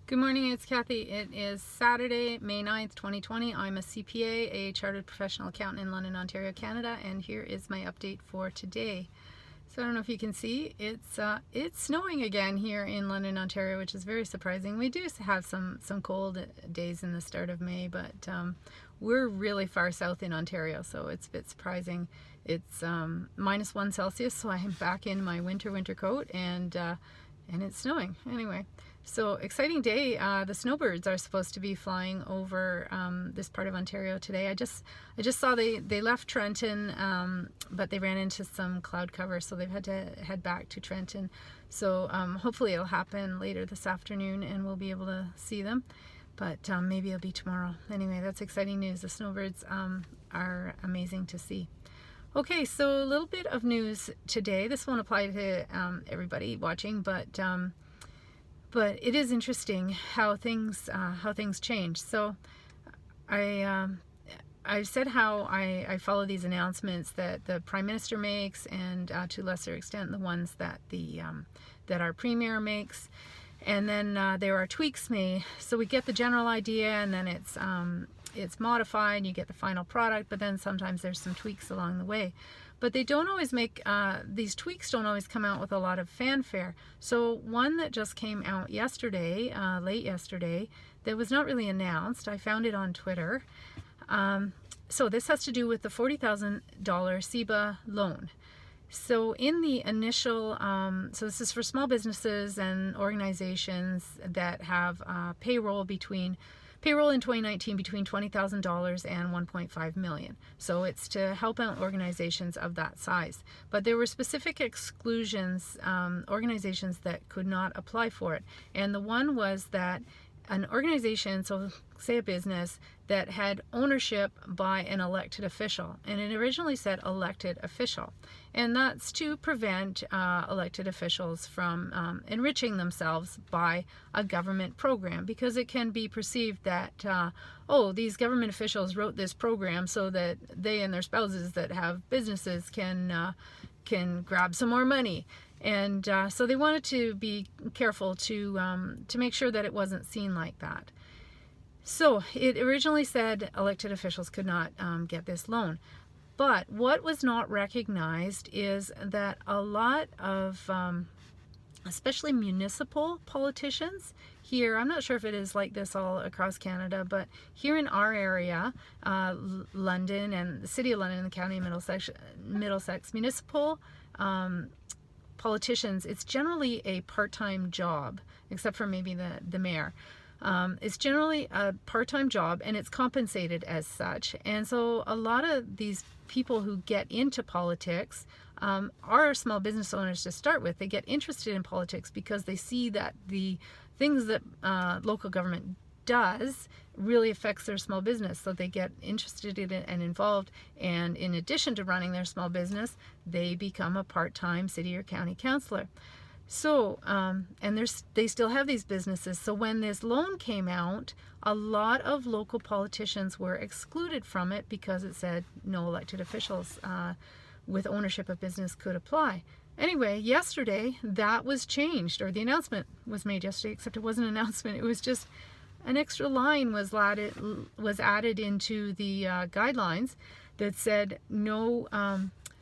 Good morning, it's Kathy. It is Saturday, May 9th, 2020. I'm a CPA, a Chartered Professional Accountant in London, Ontario, Canada, and here is my update for today. So I don't know if you can see, it's snowing again here in London, Ontario, which is very surprising. We do have some cold days in the start of May, but we're really far south in Ontario, so it's a bit surprising. It's -1 Celsius, so I am back in my winter coat, and it's snowing anyway. So exciting day. The snowbirds are supposed to be flying over this part of Ontario today. I just saw they left Trenton, but they ran into some cloud cover, so they've had to head back to Trenton. So hopefully it'll happen later this afternoon and we'll be able to see them, but maybe it'll be tomorrow. Anyway, that's exciting news. The snowbirds are amazing to see. Okay, so a little bit of news today. This won't apply to everybody watching, but it is interesting how things change. So I said how I follow these announcements that the Prime Minister makes, and to a lesser extent the ones that that our Premier makes, and then there are tweaks made. So we get the general idea, and then it's modified. You get the final product, but then sometimes there's some tweaks along the way. But they don't always make, these tweaks don't always come out with a lot of fanfare. So one that just came out yesterday, late yesterday, that was not really announced, I found it on Twitter. So this has to do with the $40,000 CEBA loan. So in the initial, so this is for small businesses and organizations that have payroll in 2019 between $20,000 and $1.5 million. So it's to help out organizations of that size. But there were specific exclusions, organizations that could not apply for it. And the one was that an organization, so say a business, that had ownership by an elected official. And it originally said elected official. And that's to prevent elected officials from enriching themselves by a government program, because it can be perceived that, oh, these government officials wrote this program so that they and their spouses that have businesses can grab some more money. And so they wanted to be careful to make sure that it wasn't seen like that. So it originally said elected officials could not get this loan. But what was not recognized is that a lot of, especially municipal politicians here, I'm not sure if it is like this all across Canada, but here in our area, London and the City of London and the County of Middlesex, municipal politicians, it's generally a part-time job, except for maybe the mayor. It's generally a part-time job, and it's compensated as such. And so a lot of these people who get into politics are small business owners to start with. They get interested in politics because they see that the things that local government does really affects their small business, so they get interested in it and involved, and in addition to running their small business, they become a part-time city or county councillor. So and they still have these businesses. So when this loan came out, a lot of local politicians were excluded from it because it said no elected officials with ownership of business could apply. Anyway, yesterday that was changed, or the announcement was made yesterday, except it wasn't an announcement, it was just an extra line was added into the guidelines that said no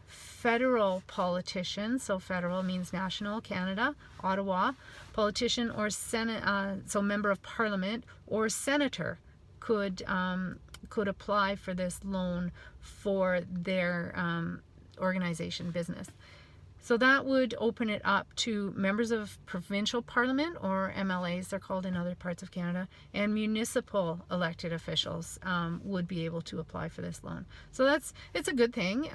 federal politician, so federal means national, Canada, Ottawa, politician or Senate, so member of parliament or senator could apply for this loan for their organization, business. So that would open it up to members of provincial parliament, or MLAs they're called in other parts of Canada, and municipal elected officials would be able to apply for this loan. So it's a good thing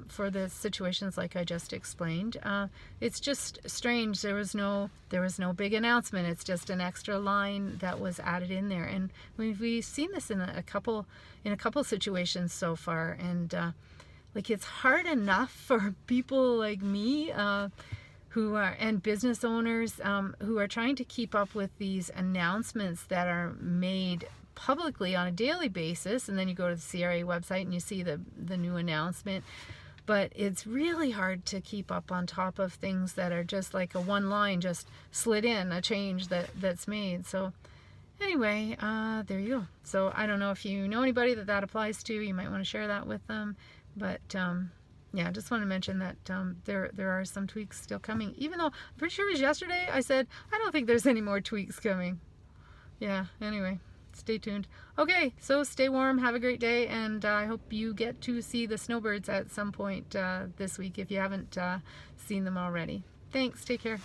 for the situations like I just explained. It's just strange. There was no big announcement. It's just an extra line that was added in there, and we've seen this in a couple situations so far, and like, it's hard enough for people like me who are, and business owners who are trying to keep up with these announcements that are made publicly on a daily basis, and then you go to the CRA website and you see the new announcement. But it's really hard to keep up on top of things that are just like a one line just slid in, a change that's made. So Anyway, there you go. So I don't know if you know anybody that applies to. You might want to share that with them. But yeah, I just want to mention that there are some tweaks still coming. Even though I'm pretty sure it was yesterday I said I don't think there's any more tweaks coming. Yeah, anyway, stay tuned. Okay, so stay warm, have a great day, and I hope you get to see the snowbirds at some point this week if you haven't seen them already. Thanks, take care.